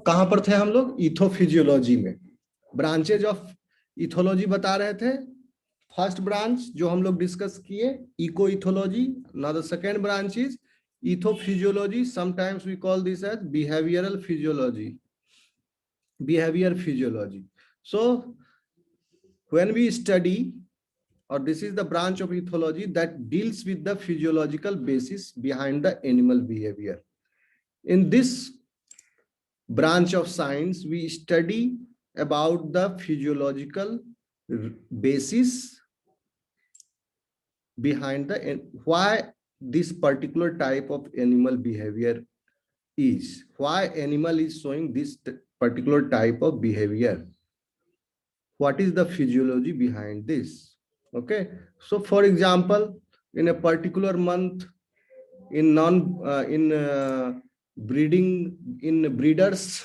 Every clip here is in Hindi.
कहां पर थे हम लोग? इथोफिजियोलॉजी में। ब्रांचेज ऑफ इथोलॉजी बता रहे थे। फर्स्ट ब्रांच जो हम लोग डिस्कस किए, eco ethology. Now the second branch is ethophysiology, sometimes we call this as behavioural physiology, behavior physiology. So when we study, or this is the branch of ethology that deals with the physiological basis behind the animal behavior. In this branch of science, we study about the physiological basis behind the why this particular type of animal behavior is, why animal is showing this particular type of behavior, what is the physiology behind this. Okay, so for example, in a particular month, in non in breeding, in breeders,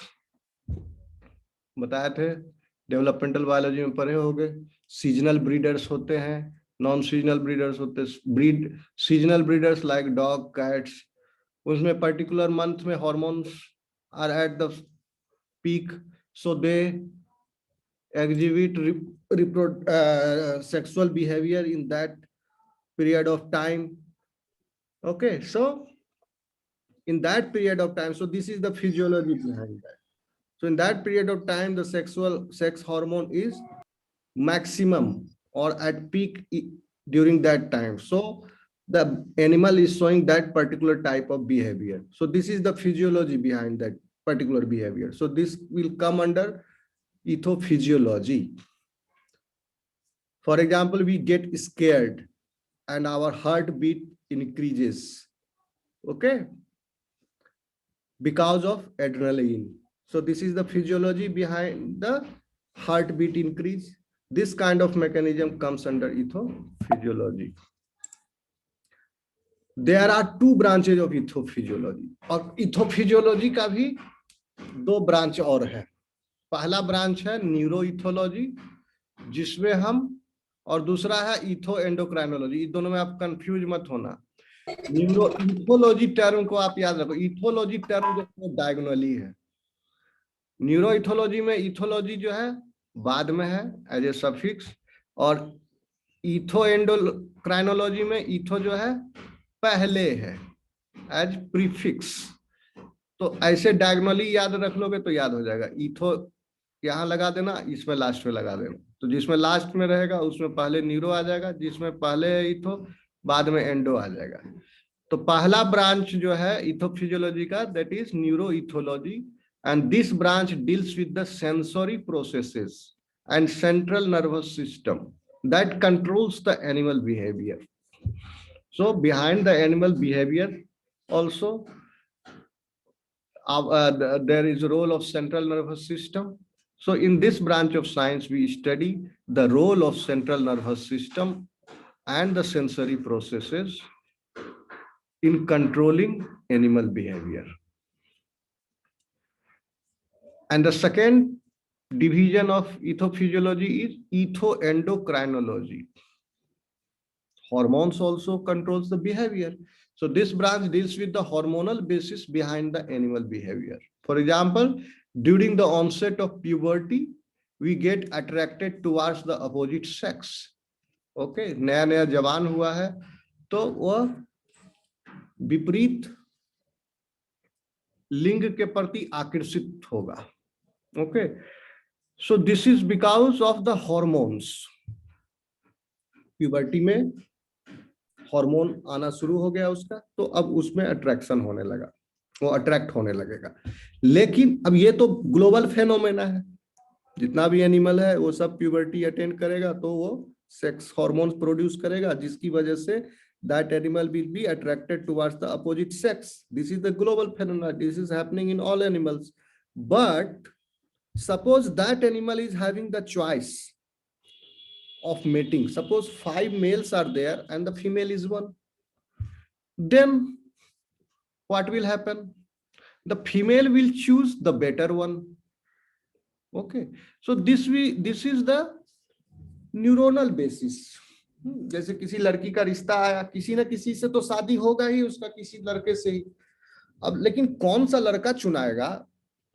बताए थे, डेवलपमेंटल बायोलॉजी में पढ़े होंगे, सीजनल ब्रीडर्स होते हैं, नॉन सीजनल ब्रीडर्स होते हैं। Breed seasonal breeders like dog, cats, उसमें पर्टिकुलर मंथ में hormones are at the peak, so they exhibit sexual behavior in that period of time. Okay, so in that period of time, so this is the physiology behind that. So in that period of time, the sex hormone is maximum or at peak during that time. So the animal is showing that particular type of behavior. So this is the physiology behind that particular behavior. So this will come under ethophysiology. For example, we get scared and our heartbeat increases, okay, because of adrenaline. So this is the physiology behind the heartbeat increase. This kind of mechanism comes under ethophysiology. There are two branches of ethophysiology. और ethophysiology का भी दो ब्रांच और है। पहला ब्रांच है न्यूरोइथोलॉजी, जिसमें हम, और दूसरा है इथो एंडोक्राइनोलॉजी। इन दोनों में आप कंफ्यूज मत होना। न्यूरो इथोलॉजी टर्म को आप याद रखो। इथोलॉजी टर्म जो डायगोनली है, न्यूरो इथोलॉजी में इथोलॉजी जो है बाद में है एज ए सफिक्स, और इथो एंडोक्राइनोलॉजी में इथो जो है पहले है एज प्रीफिक्स। तो ऐसे डायगोनली याद रख लोगे तो याद हो जाएगा। इथो यहाँ लगा देना, इसमें लास्ट में लगा देना। तो जिसमें लास्ट में रहेगा उसमें पहले न्यूरो आ जाएगा, जिसमें पहले इथो बाद में एंडो आ जाएगा। तो पहला ब्रांच जो है इथोफिजियोलॉजी का, that is neuro ethology, and this branch deals with the sensory processes and central nervous system that controls the animal behaviour. So behind the animal behavior also there is a role of central nervous system. So in this branch of science, we study the role of central nervous system and the sensory processes in controlling animal behavior. And the second division of ethophysiology is ethoendocrinology. Hormones also controls the behavior. So this branch deals with the hormonal basis behind the animal behavior. For example, during the onset of puberty, we get attracted towards the opposite sex. Okay, नया नया जवान हुआ है तो वह विपरीत लिंग के प्रति आकर्षित होगा. Okay, so this is because of the hormones. Puberty में हार्मोन आना शुरू हो गया उसका, तो अब उसमें अट्रैक्शन होने लगा, वो अट्रैक्ट होने लगेगा. लेकिन अब ये तो ग्लोबल फेनोमेना है, जितना भी एनिमल है वो सब प्यूबर्टी अटेंड करेगा तो वो सेक्स हार्मोन्स प्रोड्यूस करेगा, जिसकी वजह से that animal will be attracted towards the opposite sex. This is the global phenomenon. This is happening in all animals. But suppose that animal is having the choice of mating. Suppose 5 males are there and the female is one. Then what will happen? The female will choose the better one. Okay, so this is the neuronal basis. जैसे किसी लड़की का रिश्ता आया, किसी ना किसी से तो शादी होगा ही उसका, किसी लड़के से ही. अब लेकिन कौन सा लड़का चुनाएगा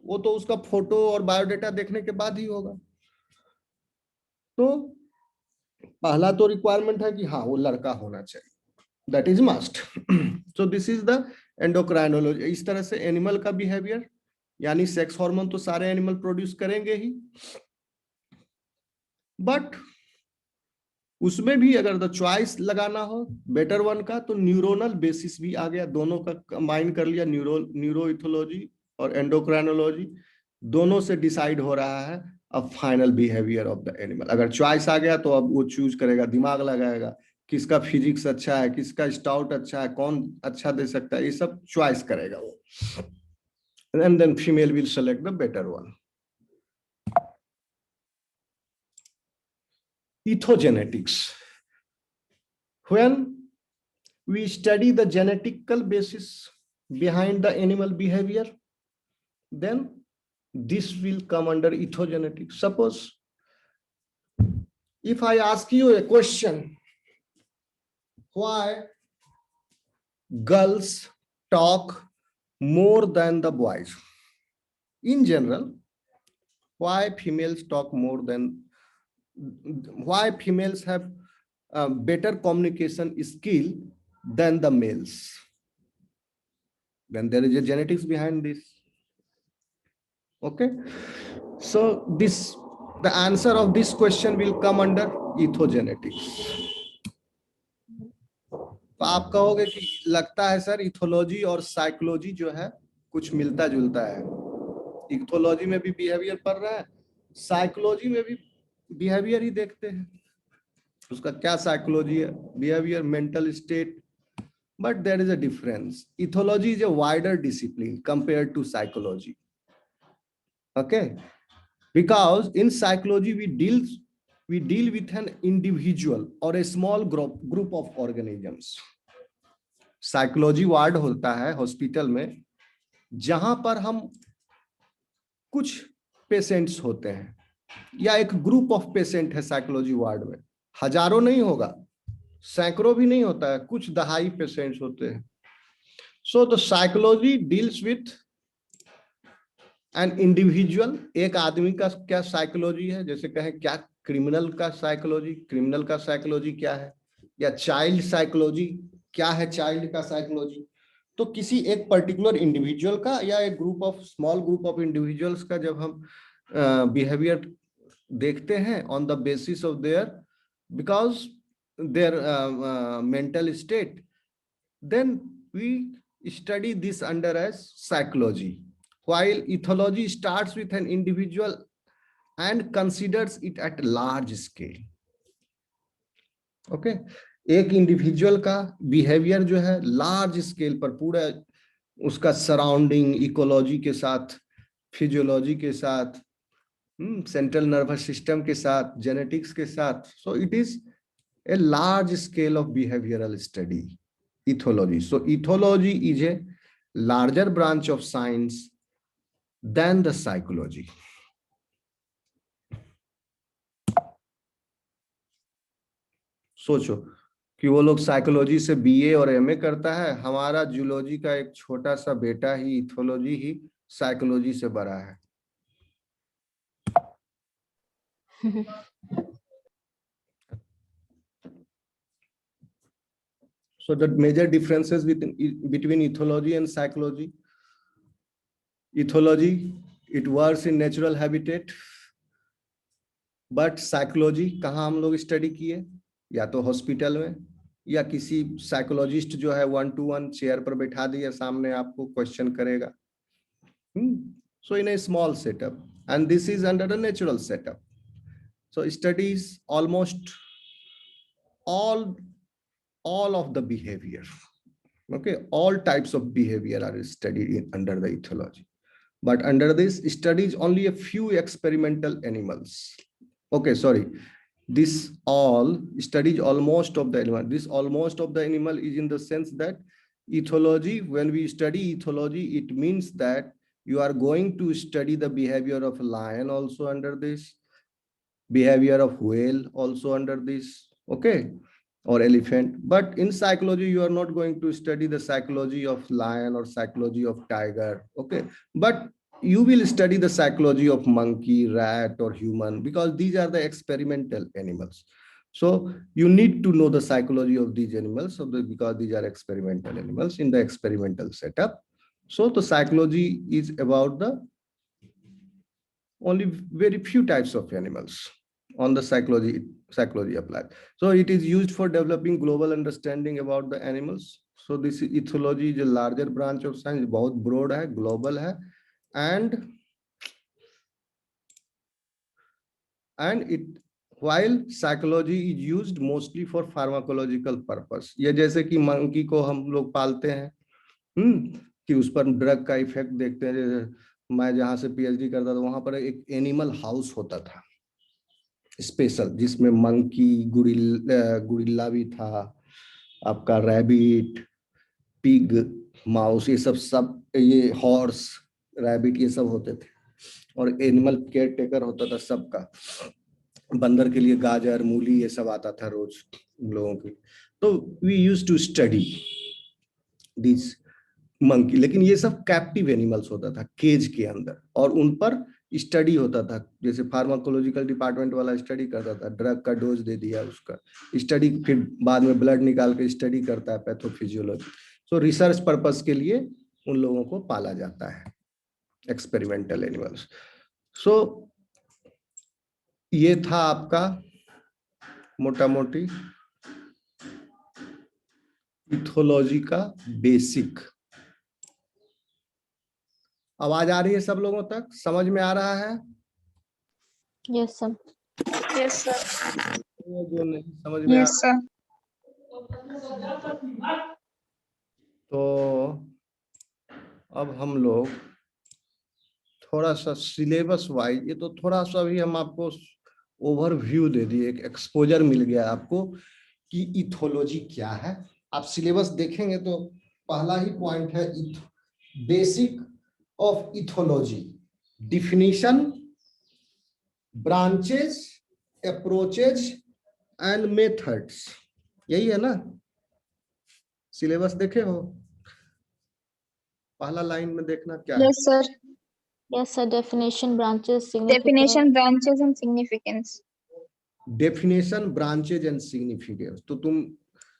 वो तो उसका फोटो और बायोडाटा देखने के बाद ही होगा। तो पहला तो रिक्वायरमेंट है कि हाँ वो लड़का होना चाहिए, that is must. So this is the endocrinology. इस तरह से एनिमल का बिहेवियर, यानी सेक्स हार्मोन तो सारे एनिमल प्रोड्यूस करेंगे ही, बट उसमें भी अगर द चॉइस लगाना हो बेटर वन का, तो न्यूरोनल बेसिस भी आ गया, दोनों का कंबाइन कर लिया, न्यूरोइथोलॉजी और एंडोक्राइनोलॉजी, दोनों से डिसाइड हो रहा है अब final behaviour of the animal. अगर चॉइस आ गया तो अब वो चूज करेगा, दिमाग लगाएगा, किसका फिजिक्स अच्छा है, किसका स्टाउट अच्छा है, कौन अच्छा दे सकता है, ये सब चॉइस करेगा वो, and then female will select the better one. Ethogenetics. When we study the genetical basis behind the animal behavior, then this will come under ethogenetics. Suppose if I ask you a question, why girls talk more than the boys? In general, why females talk more than, why females have better communication skill than the males? Then there is a genetics behind this. Okay, so this, the answer of this question will come under ethogenetics. तो आप कहोगे कि लगता है सर इथोलॉजी और साइकोलॉजी जो है कुछ मिलता जुलता है, इथोलॉजी में भी बिहेवियर पढ़ रहा है, साइकोलॉजी में भी बिहेवियर ही देखते हैं, उसका क्या साइकोलॉजी है, behaviour, mental state, but there is a difference. Ethology is a wider discipline compared to psychology. Okay, because in psychology we deal with an individual or a small group of organisms. Psychology ward होता है हॉस्पिटल में जहां पर हम कुछ पेशेंट्स होते हैं, या एक ग्रुप ऑफ पेशेंट है साइकोलॉजी वार्ड में, हजारों नहीं होगा, सैकड़ों भी नहीं होता है, कुछ दहाई पेशेंट्स होते हैं। So the psychology deals with an individual, एक आदमी का क्या साइकोलॉजी है, जैसे कहें क्या क्रिमिनल का साइकोलॉजी, क्रिमिनल का साइकोलॉजी क्या है, या चाइल्ड साइकोलॉजी क्या है, चाइल्ड का साइकोलॉजी। तो किसी एक पर्टिकुलर इंडिविजुअल का या एक group of, small group of individuals का जब हम बिहेवियर देखते हैं on the basis of their, because their mental state, then we study this under as psychology, while ethology starts with an individual and considers it at large scale. Okay, एक इंडिविजुअल का बिहेवियर जो है लार्ज स्केल पर, पूरा उसका सराउंडिंग, इकोलॉजी के साथ, फिजियोलॉजी के साथ, सेंट्रल नर्वस सिस्टम के साथ, जेनेटिक्स के साथ, so it is a large scale of behavioural study, ethology. So ethology is a larger branch of science than the psychology. सोचो कि वो लोग साइकोलॉजी से बीए और एमए करता है, हमारा जूलॉजी का एक छोटा सा बेटा ही इथोलॉजी ही साइकोलॉजी से बड़ा है। So the major differences between ethology and psychology. Ethology, it works in natural habitat, but psychology कहाँ हम लोग स्टडी किए, या तो हॉस्पिटल में, या किसी साइकोलॉजिस्ट जो है 1-to-1 चेयर पर बैठा दिया, सामने आपको क्वेश्चन करेगा. So in a small setup, and this is under a natural setup. So studies almost all of the behavior. Okay, all types of behavior are studied under the ethology, but under this studies only a few experimental animals. Okay, sorry, this all studies almost of the animal. This almost of the animal is in the sense that ethology, when we study ethology, it means that you are going to study the behavior of a lion also under this, behavior of whale also under this, okay, or elephant. But in psychology, you are not going to study the psychology of lion or psychology of tiger, okay. But you will study the psychology of monkey, rat, or human, because these are the experimental animals. So you need to know the psychology of these animals, because these are experimental animals in the experimental setup. So the psychology is about the only very few types of animals on the psychology applied. So it is used for developing global understanding about the animals. So this ethology is a larger branch of science, बहुत broad है, global है, and it, while psychology is used mostly for pharmacological purpose. ये जैसे कि मंकी को हम लोग पालते हैं, कि उस पर ड्रग का इफेक्ट देखते हैं. जैसे मैं जहाँ से पीएचडी करता था वहां पर एक एनिमल हाउस होता था स्पेशल, जिसमें मंकी, गुरिल्ला भी था, आपका रैबिट, पिग, माउस, ये सब ये हॉर्स, रैबिट, ये सब होते थे. और एनिमल केयर टेकर होता था सबका. बंदर के लिए गाजर, मूली, ये सब आता था रोज लोगों के. तो we used to study this monkey. लेकिन ये सब कैप्टिव एनिमल्स होता था केज के अंदर, और उन पर स्टडी होता था. जैसे फार्माकोलॉजिकल डिपार्टमेंट वाला स्टडी करता था, ड्रग का डोज दे दिया, उसका स्टडी, फिर बाद में ब्लड निकाल के स्टडी करता है, पैथोफिजियोलॉजी. सो रिसर्च पर्पस के लिए उन लोगों को पाला जाता है, एक्सपेरिमेंटल एनिमल्स. सो ये था आपका मोटा मोटी इथोलॉजी का बेसिक. आवाज आ रही है सब लोगों तक? समझ में आ रहा है? Yes sir. Yes sir. जो नहीं समझ में यस सर. तो अब हम लोग थोड़ा सा सिलेबस वाइज, ये तो थोड़ा सा भी हम आपको ओवरव्यू दे दिए, एक एक्सपोजर मिल गया आपको कि इथोलॉजी क्या है. आप सिलेबस देखेंगे तो पहला ही पॉइंट है basic of ethology, definition, branches, approaches and methods. यही है ना? सिलेबस देखे हो? पहला लाइन में देखना क्या है. Yes sir. Yes sir. Definition, branches, significance. Definition, branches and significance. Definition, branches and significance. तो तुम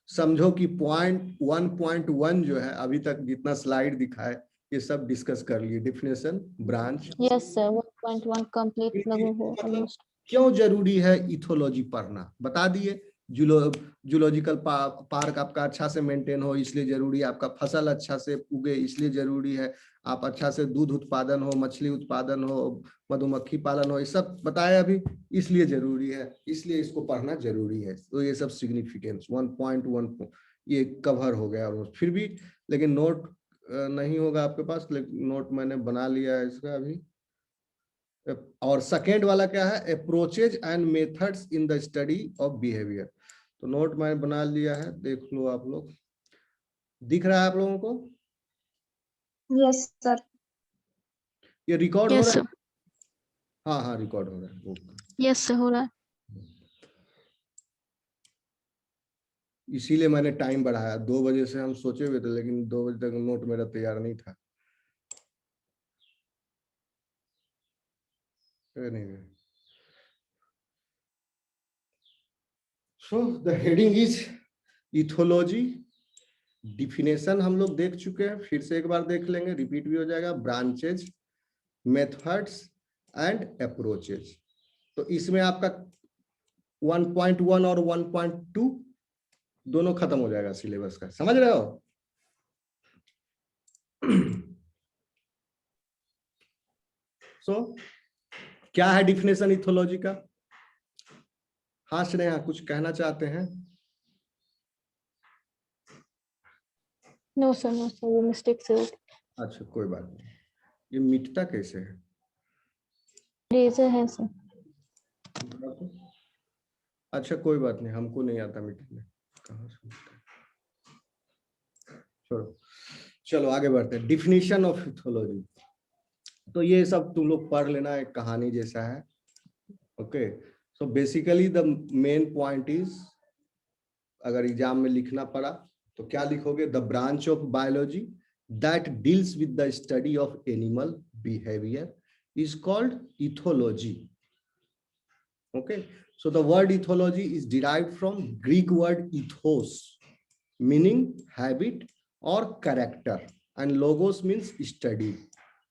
समझो कि पॉइंट 1.1 जो है, अभी तक जितना स्लाइड दिखा है, ये सब डिस्कस कर लिए. Definition, branch. Yes sir. 1.1 complete लगो हो almost. क्यों जरूरी है इथोलॉजी पढ़ना, बता दिए. जूलॉजिकल पार्क आपका अच्छा से मेंटेन हो इसलिए जरूरी है, आपका फसल अच्छा से उगे इसलिए जरूरी है, आप अच्छा से दूध उत्पादन हो, मछली उत्पादन हो, मधुमक्खी पालन हो, ये सब बताया अभी, इसलिए जरूरी है, इसलिए इसको पढ़ना जरूरी है. तो ये सब सिग्निफिकेंस 1.1 ये कवर हो गया. फिर भी लेकिन नोट नहीं होगा आपके पास, लेकिन नोट मैंने बना लिया है इसका अभी. और सेकेंड वाला क्या है? Approaches and methods in the study of behaviour. तो नोट मैंने बना लिया है, देख लो आप लोग. दिख रहा है आप लोगों को? Yes sir. ये रिकॉर्ड हो Yes रहा sir. है? हाँ हाँ रिकॉर्ड हो रहा है. Yes sir. हो रहा है. इसीलिए मैंने टाइम बढ़ाया. 2 बजे से हम सोचे हुए थे, लेकिन 2 बजे तक नोट मेरा तैयार नहीं था. नहीं. So the heading is ethology. Definition हम लोग देख चुके हैं, फिर से एक बार देख लेंगे, रिपीट भी हो जाएगा. Branches, methods and approaches. तो इसमें आपका 1.1 और 1.2 दोनों खत्म हो जाएगा सिलेबस का. समझ रहे हो? सो क्या है डिफिनेशन इथोलॉजी का? हाँ श्रेया, कुछ कहना चाहते हैं? No sir. No sir. वो मिस्टेक से हो गई. अच्छा कोई बात नहीं. ये मिटता कैसे है? रेजर है सर. अच्छा कोई बात नहीं, हमको नहीं आता मिटने. कहाँ से मिटता है? छोड़ो, चलो आगे बढ़ते हैं. Definition of ethology. तो ये सब तुम लोग पढ़ लेना, एक कहानी जैसा है. Okay. So basically the main point is, अगर एग्जाम में लिखना पड़ा तो क्या लिखोगे? The branch of biology that deals with the study of animal behavior is called ethology. Okay, so the word ethology is derived from Greek word ethos, meaning habit or character, and logos means study.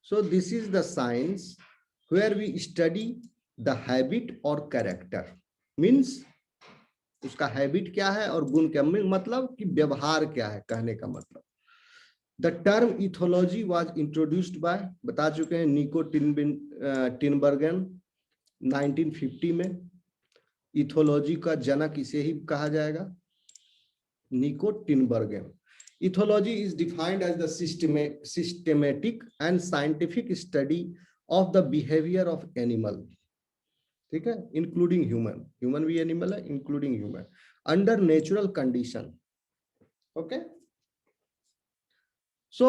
So this is the science where we study the habit or character. Means उसका हैबिट क्या है और गुण क्या, मतलब कि व्यवहार क्या है, कहने का मतलब. The term ethology was introduced by, बता चुके हैं, निको टिनबर्गन 1950 में. इथोलॉजी का जनक इसे ही कहा जाएगा, Niko Tinbergen. Ethology is defined as the systematic and scientific study of the behaviour of animal. ठीक है, इंक्लूडिंग ह्यूमन, ह्यूमन भी एनिमल है, including human, under natural condition. Okay, so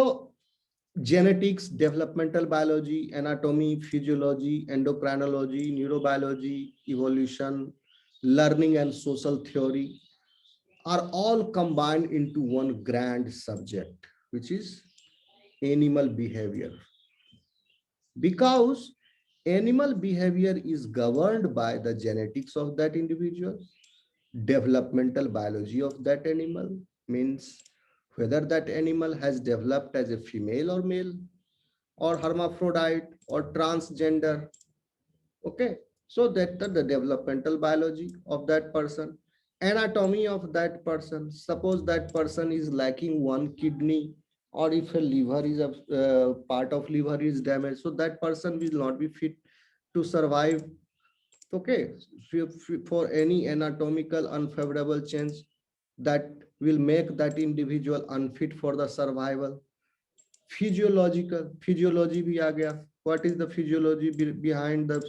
genetics, developmental biology, anatomy, physiology, endocrinology, neurobiology, evolution, learning and social theory are all combined into one grand subject, which is animal behavior. Because animal behavior is governed by the genetics of that individual, developmental biology of that animal, means whether that animal has developed as a female or male, or hermaphrodite or transgender. Okay, so that the developmental biology of that person, anatomy of that person. Suppose that person is lacking one kidney, or if a liver is a part of liver is damaged, so that person will not be fit to survive. Okay, for any anatomical unfavorable change that will make that individual unfit for the survival. Physiological, physiology bhi aa gaya. What is the physiology behind the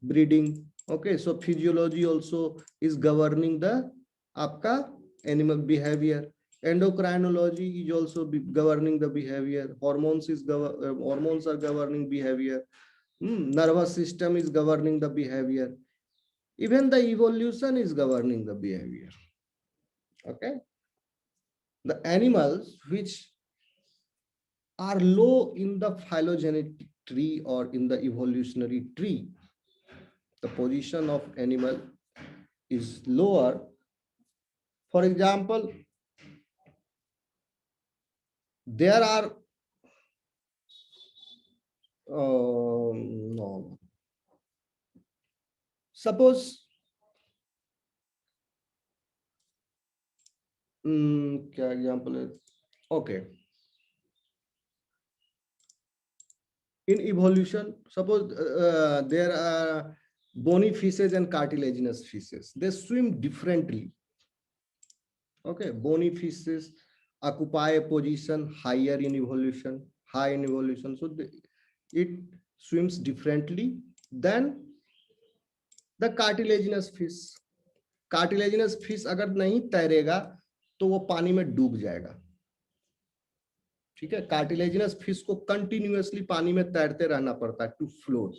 breeding? Okay, so physiology also is governing the aapka animal behavior. Endocrinology is also governing the behavior. Hormones are governing behavior. Nervous system is governing the behavior. Even the evolution is governing the behavior. Okay, the animals which are low in the phylogenetic tree or in the evolutionary tree, the position of animal is lower. For example, there are no. Suppose क्या example है? Okay. In evolution, suppose there are bony fishes and cartilaginous fishes. They swim differently. Okay, bony fishes occupy a position higher in evolution, high in evolution. So it swims differently than the cartilaginous fish. Cartilaginous fish अगर नहीं तैरेगा तो वो पानी में डूब जाएगा. ठीक है, कार्टिलेजिनस फिश को कंटिन्यूअसली पानी में तैरते रहना पड़ता है to float,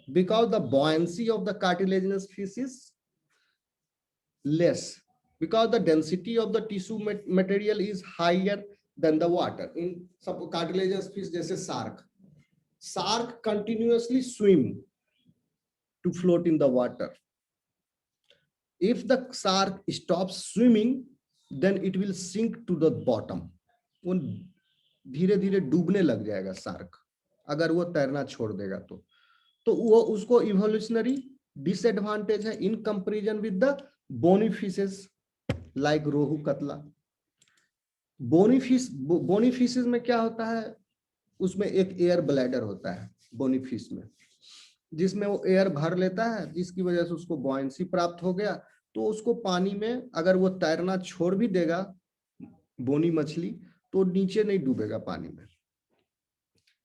because the buoyancy of the cartilaginous fish is less, because the density of the tissue material is higher than the water. In some cartilaginous fish जैसे shark continuously swim to float in the water. If the shark stops swimming, then it will sink to the bottom. वो धीरे धीरे डूबने लग जाएगा शार्क, अगर वो तैरना छोड़ देगा तो वो उसको इवोल्यूशनरी डिसएडवांटेज है in comparison with the bony fishes like rohu catla. Bony fishes में क्या होता है, उसमें एक एयर ब्लैडर होता है बोनी फिश में, जिसमें वो एयर भर लेता है, जिसकी वजह से उसको बॉयंसी प्राप्त हो गया. तो उसको पानी में अगर वो तैरना छोड़ भी देगा बोनी मछली तो नीचे नहीं डूबेगा पानी में,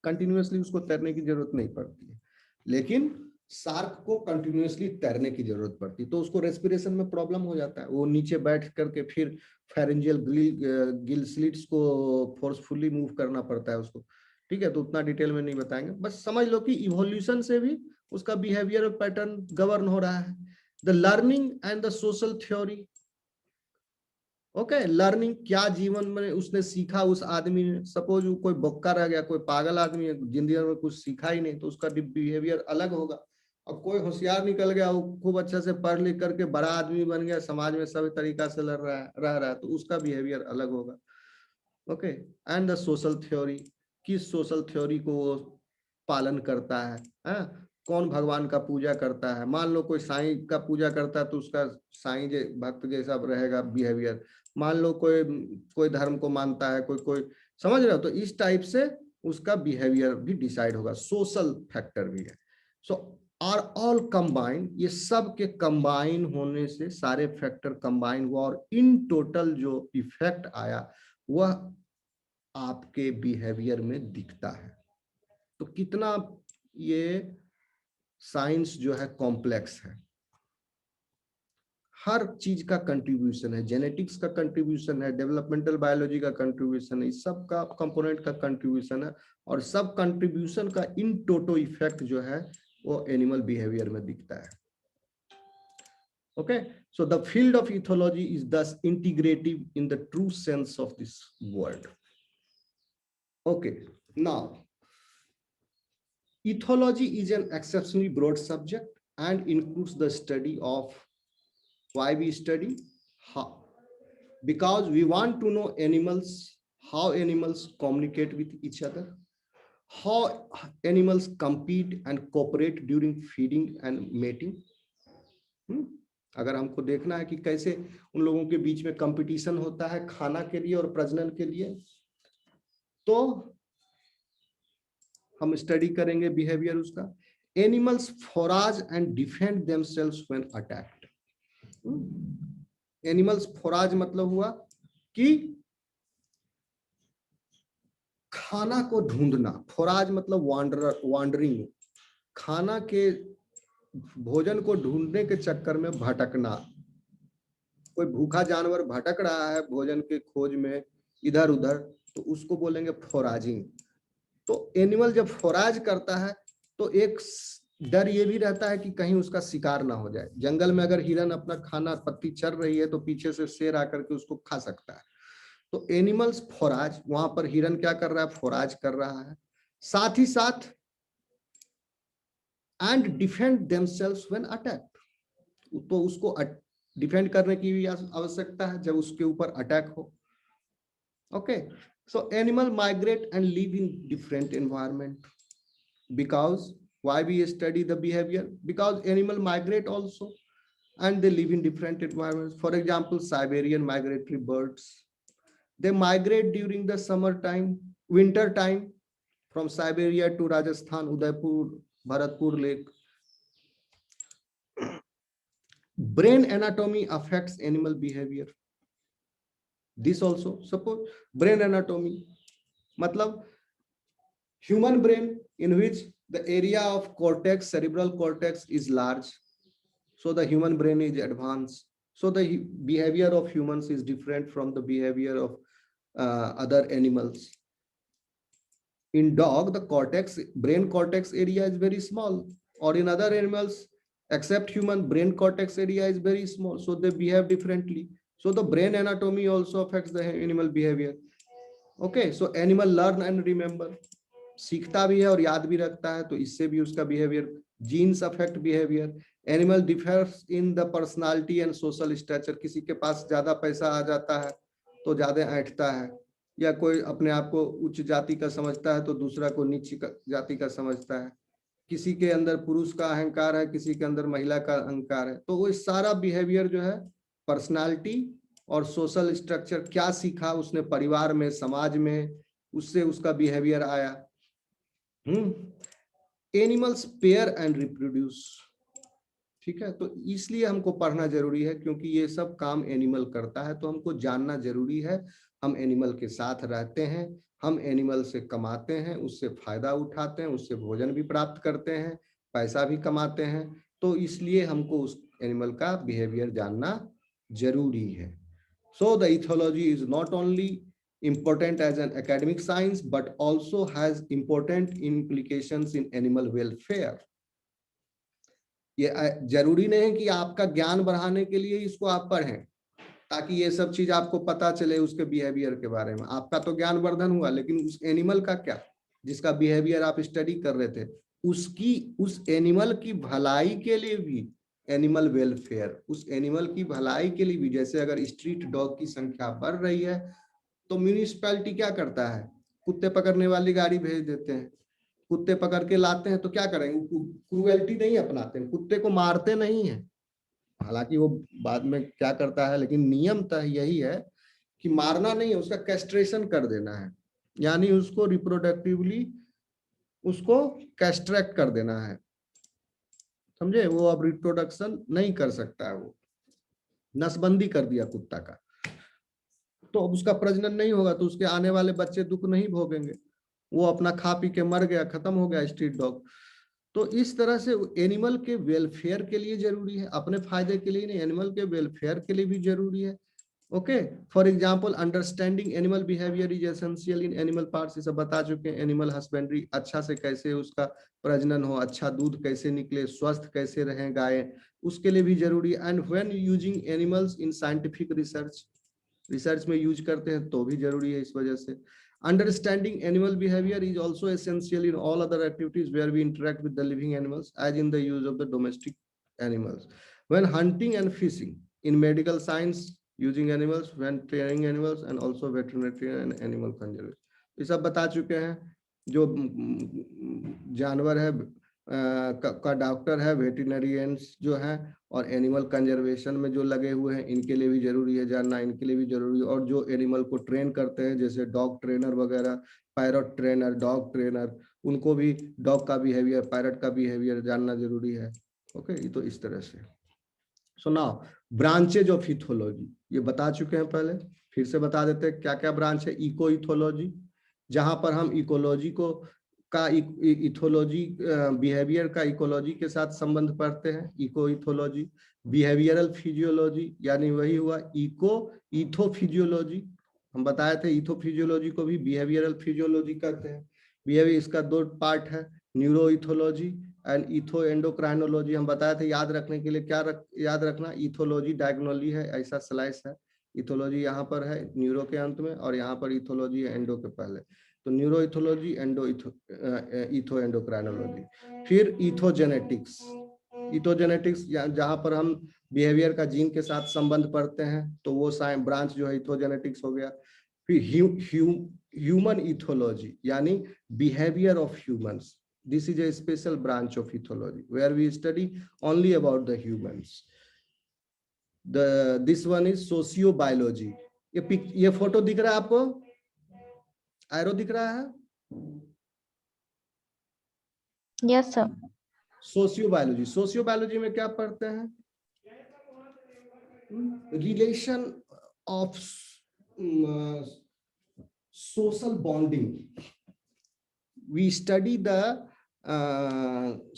कंटिन्यूअसली उसको तैरने की जरूरत नहीं पड़ती है. लेकिन शार्क को कंटिन्यूअसली तैरने की जरूरत पड़ती है, तो उसको रेस्पिरेशन में प्रॉब्लम हो जाता है. वो नीचे बैठ करके फिर फेरेंजियल गिल स्लिट्स को फोर्सफुली मूव करना पड़ता है उसको. ठीक है, तो उतना डिटेल में नहीं बताएंगे, बस समझ लो कि इवोल्यूशन से भी उसका बिहेवियर पैटर्न गवर्न हो रहा है. The learning and the social theory, okay, learning क्या जीवन में उसने सीखा, उस आदमी ने, सपोज वो कोई बोक्का रह गया, कोई पागल आदमी है, जिंदगी में कुछ सीखा ही नहीं, तो उसका बिहेवियर अलग होगा। और कोई होशियार निकल गया, वो खूब अच्छे से पढ़ लिख करके बड़ा आदमी बन गया, समाज में सभी तरीका से रह रहा है, तो उसका बिहेवियर अलग होगा। Okay, and the social theory, किस सोशल थ्योरी को वो पालन करता है? कौन भगवान का पूजा करता है? मान लो कोई साईं का पूजा करता है तो उसका साईं भक्त जैसा रहेगा बिहेवियर। मान लो कोई धर्म को मानता है, कोई समझ रहे हो, तो इस टाइप से उसका बिहेवियर भी डिसाइड होगा। सोशल फैक्टर भी है। सो आर ऑल कंबाइन, ये सब के कंबाइन होने से सारे फैक्टर कंबाइन हुआ और इन टोटल जो इफेक्ट आया वह आपके बिहेवियर में दिखता है। तो कितना ये साइंस जो है कॉम्प्लेक्स है, हर चीज का कंट्रीब्यूशन है, जेनेटिक्स का कंट्रीब्यूशन है, डेवलपमेंटल बायोलॉजी का कंट्रीब्यूशन है, इस सब का कंपोनेंट का कंट्रीब्यूशन है, और सब कंट्रीब्यूशन का इन टोटो इफेक्ट जो है वो एनिमल बिहेवियर में दिखता है। Okay, so the field of ethology is thus integrative in the true sense of this word. Okay, now ethology is an exceptionally broad subject and includes the study of, why we study how, because we want to know animals, how animals communicate with each other, how animals compete and cooperate during feeding and mating। अगर हमको देखना है कि कैसे उन लोगों के बीच में कंपटीशन होता है खाना के लिए और प्रजनन के लिए, तो हम स्टडी करेंगे बिहेवियर उसका। Animals forage and defend themselves when attacked. Animals forage मतलब हुआ कि खाना को ढूंढना, फोराज मतलब वांडरिंग, खाना के भोजन को ढूंढने के चक्कर में भटकना। कोई भूखा जानवर भटक रहा है भोजन के खोज में इधर उधर, तो उसको बोलेंगे फोराजिंग। तो एनिमल जब फोराज करता है तो एक डर ये भी रहता है कि कहीं उसका शिकार ना हो जाए। जंगल में अगर हिरन अपना खाना पत्ती चर रही है तो पीछे से शेर आकर के उसको खा सकता है। तो एनिमल्स फोराज, वहां पर हिरन क्या कर रहा है? फोराज कर रहा है। साथ ही साथ and defend themselves when attack, तो उसको डिफेंड करने की भी आवश्यकता है जब उसके ऊपर अटैक हो। Okay, so animal migrate and live in different environment, because why we study the behavior? Because animal migrate also and they live in different environments. For example, Siberian migratory birds, they migrate during the summer time, winter time, from Siberia to Rajasthan, Udaipur, Bharatpur Lake. Brain anatomy affects animal behavior. This also, suppose brain anatomy मतलब human brain in which the area of cortex, cerebral cortex is large, so the human brain is advanced, so the behavior of humans is different from the behavior of other animals. In dog, the brain cortex area is very small, or in other animals except human, brain cortex area is very small, so they behave differently. So the brain anatomy also affects the animal behavior. Okay, so animal learn and remember, सीखता भी है और याद भी रखता है, तो इससे भी उसका behaviour, genes affect behaviour. Animal differs in the personality and social structure, किसी के पास ज्यादा पैसा आ जाता है तो ज्यादा ऐंठता है, या कोई अपने आप को उच्च जाति का समझता है तो दूसरा को नीच जाति का समझता है, किसी के अंदर पुरुष का अहंकार है, किसी के अंदर महिला का अहंकार है। तो वो सारा बिहेवियर जो है पर्सनालिटी और सोशल स्ट्रक्चर, क्या सीखा उसने परिवार में, समाज में, उससे उसका बिहेवियर आया। एनिमल्स पेयर एंड रिप्रोड्यूस, ठीक है, तो इसलिए हमको पढ़ना जरूरी है क्योंकि ये सब काम एनिमल करता है, तो हमको जानना जरूरी है। हम एनिमल के साथ रहते हैं, हम एनिमल से कमाते हैं, उससे फायदा उठाते हैं, उससे भोजन भी प्राप्त करते हैं, पैसा भी कमाते हैं, तो इसलिए हमको उस एनिमल का बिहेवियर जानना जरूरी है। So the ethology is not only important as an academic science but also has important implications in animal welfare. ये जरूरी नहीं है कि आपका ज्ञान बढ़ाने के लिए इसको आप पढ़ें, ताकि ये सब चीज आपको पता चले उसके बिहेवियर के बारे में। आपका तो ज्ञान वर्धन हुआ, लेकिन उस एनिमल का क्या, जिसका बिहेवियर आप स्टडी कर रहे थे, उस एनिमल की भलाई के लिए भी, एनिमल वेलफेयर, उस एनिमल की भलाई के लिए भी, जैसे अगर स्ट्रीट डॉग की संख्या बढ़ रही है तो म्यूनिसिपैलिटी क्या करता है, कुत्ते पकड़ने वाली गाड़ी भेज देते हैं, कुत्ते पकड़ के लाते हैं तो क्या करेंगे, क्रूएल्टी नहीं अपनाते हैं, कुत्ते को मारते नहीं है, हालांकि वो बाद में क्या करता है, लेकिन नियमतः यही है कि मारना नहीं है, उसका कैस्ट्रेशन कर देना है, यानी उसको रिप्रोडक्टिवली उसको कैस्ट्रैक्ट कर देना है, समझे, वो अब रिप्रोडक्शन नहीं कर सकता है, वो नसबंदी कर दिया कुत्ता का, तो अब उसका प्रजनन नहीं होगा, तो उसके आने वाले बच्चे दुख नहीं भोगेंगे, वो अपना खा पी के मर गया, खत्म हो गया स्ट्रीट डॉग। तो इस तरह से एनिमल के वेलफेयर के लिए जरूरी है, अपने फायदे के लिए नहीं, एनिमल के वेलफेयर के लिए भी जरूरी है। Okay, for example understanding animal behaviour is essential in animal parts, ये सब बता चुके हैं। एनिमल हस्बेंड्री, अच्छा से कैसे उसका प्रजनन हो, अच्छा दूध कैसे निकले, स्वस्थ कैसे रहें गाय, उसके लिए भी जरूरी है। And when using animals in scientific research में यूज करते हैं तो भी जरूरी है इस वजह से। Understanding animal behavior is also essential in all other activities where we interact with the living animals, as in the use of the domestic animals. When hunting and fishing, in medical science, using animals, when training animals, and also veterinary and animal conservation. ये सब बता चुके हैं। जो जानवर है का डॉक्टर है, वेटरिनरियंस जो है, और एनिमल कंजर्वेशन में जो लगे हुए हैं, इनके लिए भी जरूरी है जानना, इनके लिए भी जरूरी है। और जो एनिमल को ट्रेन करते हैं, जैसे डॉग ट्रेनर वगैरह, पैरट ट्रेनर, डॉग ट्रेनर, उनको भी डॉग का बिहेवियर, पैरट का बिहेवियर जानना जरूरी है। ओके, तो इस तरह से। So now branches of ethology, ये बता चुके हैं पहले, फिर से बता देते हैं क्या क्या ब्रांच है। इको इथोलॉजी, जहां पर हम इकोलॉजी को का इथोलॉजी बिहेवियर का इकोलॉजी के साथ संबंध पढ़ते हैं, इको इथोलॉजी। बिहेवियरल फिजियोलॉजी, यानी वही हुआ इको इथोफिजियोलॉजी, हम बताए थे इथोफिजियोलॉजी को भी बिहेवियरल फिजियोलॉजी कहते हैं। बिहेवियर, इसका दो पार्ट है, न्यूरो इथोलॉजी एंड इथो एंडोक्राइनोलॉजी। हम बताए थे, याद रखने के लिए क्या याद रखना, इथोलॉजी डायगोनली है, ऐसा स्लाइस है, इथोलॉजी यहाँ पर है न्यूरो के अंत में, और यहाँ पर इथोलॉजी है एंडो के पहले। तो न्यूरो इथोलॉजी, इथो एंडोक्राइनोलॉजी। फिर इथोजेनेटिक्स, इथोजेनेटिक्स जहां पर हम बिहेवियर का जीन के साथ संबंध पढ़ते हैं, तो वो ब्रांच जो है इथोजेनेटिक्स हो गया। फिर ह्यूमन इथोलॉजी, यानी behaviour of humans, this is a special branch of ethology where we study only about the humans. This one is sociobiology. ये फोटो दिख रहा है आपको, एरो दिख रहा है? Yes, sir. सोशियोबायोलॉजी, सोशियोबायोलॉजी में क्या पढ़ते हैं, relation of social bonding. We study the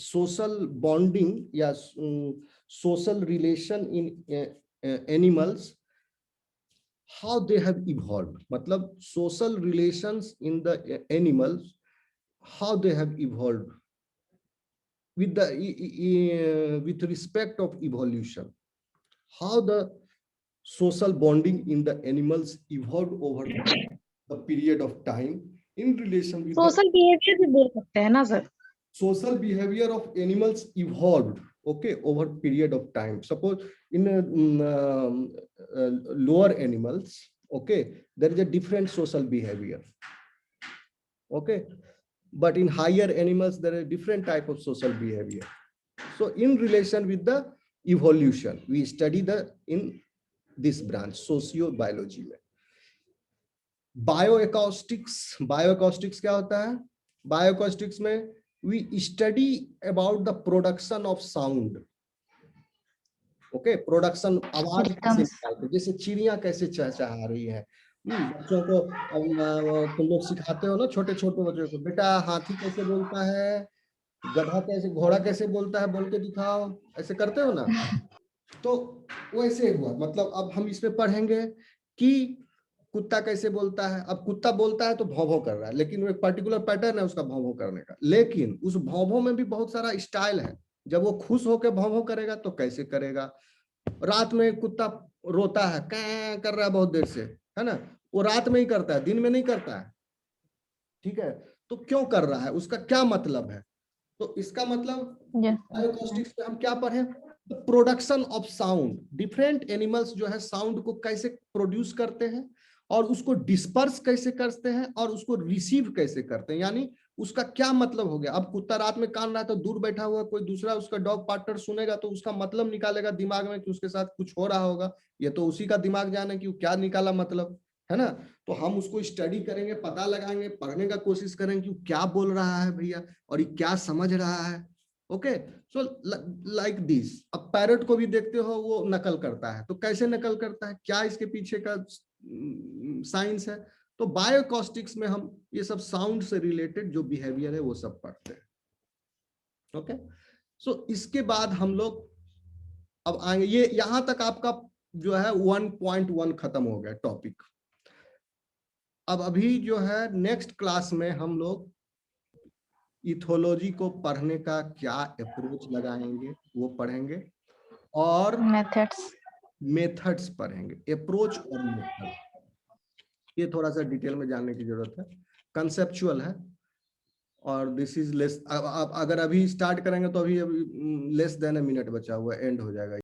social bonding या social relation in animals, how they have evolved, मतलब social relations in the animals, how they have evolved with the with respect of evolution, how the social bonding in the animals evolved over the period of time in relation with social behaviour भी बोल सकते हैं ना sir? social behavior of animals evolved, okay, over period of time. Suppose in lower animals, okay, there is a different social behavior, okay, but in higher animals there is different type of social behavior. So in relation with the evolution, we study the in this branch sociobiology में। बायोएकोस्टिक्स, बायोएकोस्टिक्स क्या होता है? बायोएकोस्टिक्स में we study about the production of sound, okay, production, आवाज कैसे निकालते, जैसे चिड़िया कैसे चहचहा रही है। बच्चों को तुम लोग सिखाते हो ना, छोटे छोटे बच्चों को, बेटा हाथी कैसे बोलता है, गधा कैसे, घोड़ा कैसे बोलता है, बोल के दिखाओ, ऐसे करते हो ना। तो वैसे हुआ, मतलब अब हम इसमें पढ़ेंगे कि कुत्ता कैसे बोलता है। अब कुत्ता बोलता है तो भौं भौं कर रहा है, लेकिन वो एक पर्टिकुलर पैटर्न है उसका भौं भौं करने का, लेकिन उस भौं भौं में भी बहुत सारा स्टाइल है। जब वो खुश होकर भौं भौं करेगा तो कैसे करेगा, रात में कुत्ता रोता है, कै कर रहा है बहुत देर से, है ना, वो रात में ही करता है, दिन में नहीं करता है, ठीक है। तो क्यों कर रहा है, उसका क्या मतलब है? तो इसका मतलब Yes. बायोकॉस्टिक्स में हम क्या पढ़े, production of sound, different animals जो है साउंड को कैसे प्रोड्यूस करते हैं और उसको डिस्पर्स कैसे करते हैं और उसको रिसीव कैसे करते हैं, यानी उसका क्या मतलब हो गया। अब कुत्ता रात में कान रहा है तो दूर बैठा हुआ कोई दूसरा उसका डॉग पार्टनर सुनेगा तो उसका मतलब निकालेगा दिमाग में कि उसके साथ कुछ हो रहा होगा, ये तो उसी का दिमाग जाने कि वो क्या निकाला मतलब, है ना। तो हम उसको स्टडी करेंगे, पता लगाएंगे, पढ़ने का कोशिश करेंगे कि वो क्या बोल रहा है भैया और ये क्या समझ रहा है। Okay, so like this. अब पैरट को भी देखते हो, वो नकल करता है, तो कैसे नकल करता है, क्या इसके पीछे का साइंस है। तो बायोकॉस्टिक्स में हम ये सब साउंड से रिलेटेड जो बिहेवियर है वो सब पढ़ते हैं। ओके, सो इसके बाद हम लोग अब आएंगे, ये यहां तक आपका जो है 1.1 खत्म हो गया टॉपिक। अब अभी जो है नेक्स्ट क्लास में हम लोग इथोलॉजी को पढ़ने का क्या अप्रोच लगाएंगे वो पढ़ेंगे और Methods. मेथड्स पढ़ेंगे, अप्रोच और मेथड, ये थोड़ा सा डिटेल में जानने की जरूरत है, कंसेप्चुअल है। और दिस इज लेस, अगर अभी स्टार्ट करेंगे तो अभी लेस देन अ मिनट बचा हुआ, एंड हो जाएगा।